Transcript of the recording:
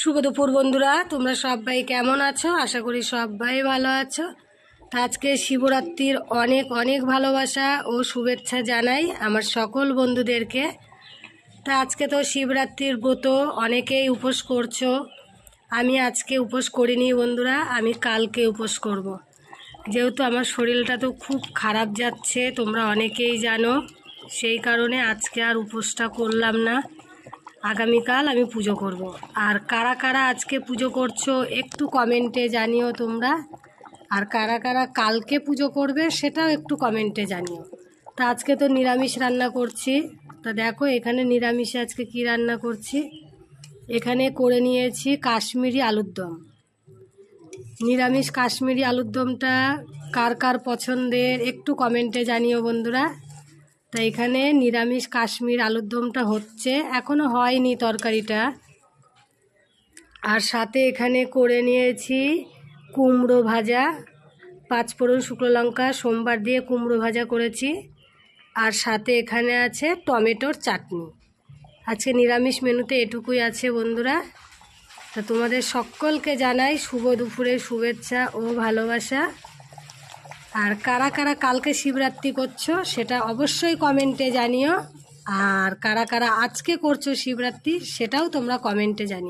শুভ দুপুর বন্ধুরা, তোমরা সবাই কেমন আছো? আশা করি সবাই ভালো আছো। তা আজকে শিবরাত্রির অনেক অনেক ভালোবাসা ও শুভেচ্ছা জানাই আমার সকল বন্ধুদেরকে। তা আজকে তো শিবরাত্রির ব্রত, অনেকেই উপোস করছো। আমি আজকে উপোস করিনি বন্ধুরা, আমি কালকে উপোস করব। যেহেতু আমার শরীরটা তো খুব খারাপ যাচ্ছে, তোমরা অনেকেই জানো, সেই কারণে আজকে আর উপোসটা করলাম না। আগামীকাল আমি পুজো করব। আর কারা কারা আজকে পুজো করছো একটু কমেন্টে জানিও তোমরা। আর কারা কারা কালকে পুজো করবে সেটাও একটু কমেন্টে জানিও। তা আজকে তো নিরামিষ রান্না করছি। তা দেখো এখানে নিরামিষে আজকে কি রান্না করছি। এখানে করে নিয়েছি কাশ্মীরি আলুর দম। নিরামিষ কাশ্মীরি আলুর দমটা কার কার পছন্দের একটু কমেন্টে জানিও বন্ধুরা। তা এখানে নিরামিষ কাশ্মীর আলুর দমটা হচ্ছে, এখনও হয়নি তরকারিটা। আর সাথে এখানে করে নিয়েছি কুমড়ো ভাজা, পাঁচফোড়ন শুকনো লঙ্কা সোমবার দিয়ে কুমড়ো ভাজা করেছি। আর সাথে এখানে আছে টমেটোর চাটনি। আজকে নিরামিষ মেনুতে এটুকুই আছে বন্ধুরা। তা তোমাদের সকলকে জানাই শুভ দুপুরের শুভেচ্ছা ও ভালোবাসা। আর কারা কারা কালকে শিবরাত্রি করছো সেটা অবশ্যই কমেন্টে জানিও। আর কারা কারা আজকে করছো শিবরাত্রি সেটাও তোমরা কমেন্টে জানিও।